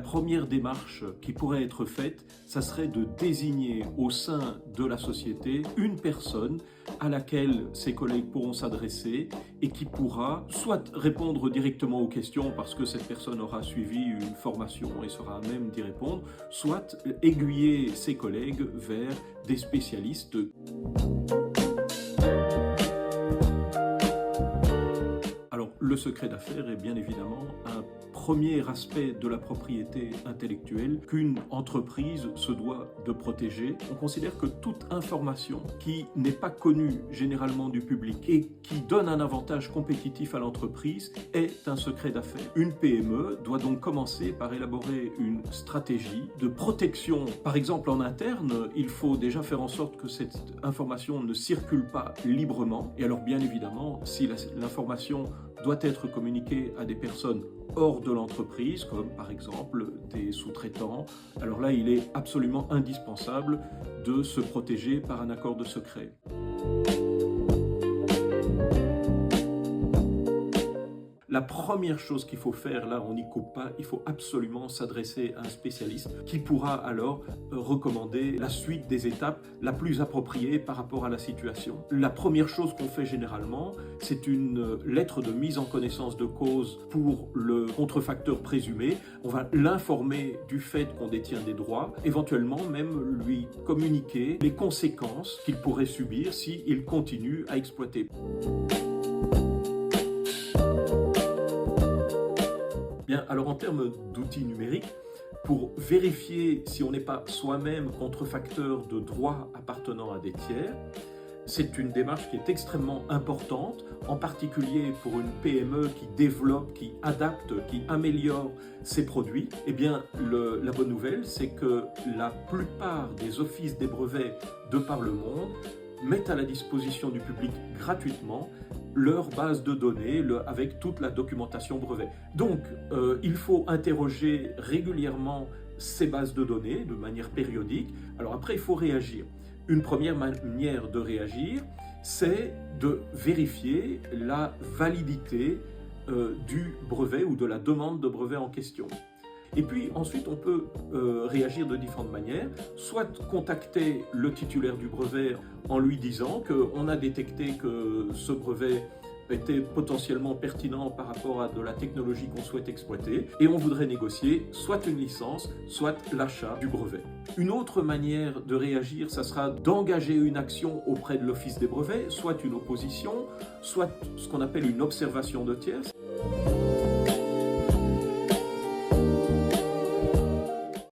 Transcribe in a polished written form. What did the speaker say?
première démarche qui pourrait être faite, ça serait de désigner au sein de la société une personne à laquelle ses collègues pourront s'adresser et qui pourra soit répondre directement aux questions parce que cette personne aura suivi une formation et sera à même d'y répondre, soit aiguiller ses collègues vers des spécialistes. Alors, le secret d'affaires est bien évidemment un premier aspect de la propriété intellectuelle qu'une entreprise se doit de protéger. On considère que toute information qui n'est pas connue généralement du public et qui donne un avantage compétitif à l'entreprise est un secret d'affaires. Une PME doit donc commencer par élaborer une stratégie de protection. Par exemple, en interne, il faut déjà faire en sorte que cette information ne circule pas librement. Et alors, bien évidemment, si l'information doit être communiquée à des personnes hors de l'entreprise, comme par exemple des sous-traitants, alors là, il est absolument indispensable de se protéger par un accord de secret. La première chose qu'il faut faire, là on n'y coupe pas, il faut absolument s'adresser à un spécialiste qui pourra alors recommander la suite des étapes la plus appropriée par rapport à la situation. La première chose qu'on fait généralement, c'est une lettre de mise en connaissance de cause pour le contrefacteur présumé. On va l'informer du fait qu'on détient des droits, éventuellement même lui communiquer les conséquences qu'il pourrait subir s'il continue à exploiter. Bien, alors en termes d'outils numériques, pour vérifier si on n'est pas soi-même contrefacteur de droits appartenant à des tiers, c'est une démarche qui est extrêmement importante, en particulier pour une PME qui développe, qui adapte, qui améliore ses produits. Eh bien, la bonne nouvelle, c'est que la plupart des offices des brevets de par le monde mettent à la disposition du public gratuitement leur base de données avec toute la documentation brevet. Donc, il faut interroger régulièrement ces bases de données de manière périodique. Alors après, il faut réagir. Une première manière de réagir, c'est de vérifier la validité du brevet ou de la demande de brevet en question. Et puis ensuite, on peut réagir de différentes manières, soit contacter le titulaire du brevet en lui disant qu'on a détecté que ce brevet était potentiellement pertinent par rapport à de la technologie qu'on souhaite exploiter et on voudrait négocier soit une licence, soit l'achat du brevet. Une autre manière de réagir, ça sera d'engager une action auprès de l'Office des brevets, soit une opposition, soit ce qu'on appelle une observation de tiers.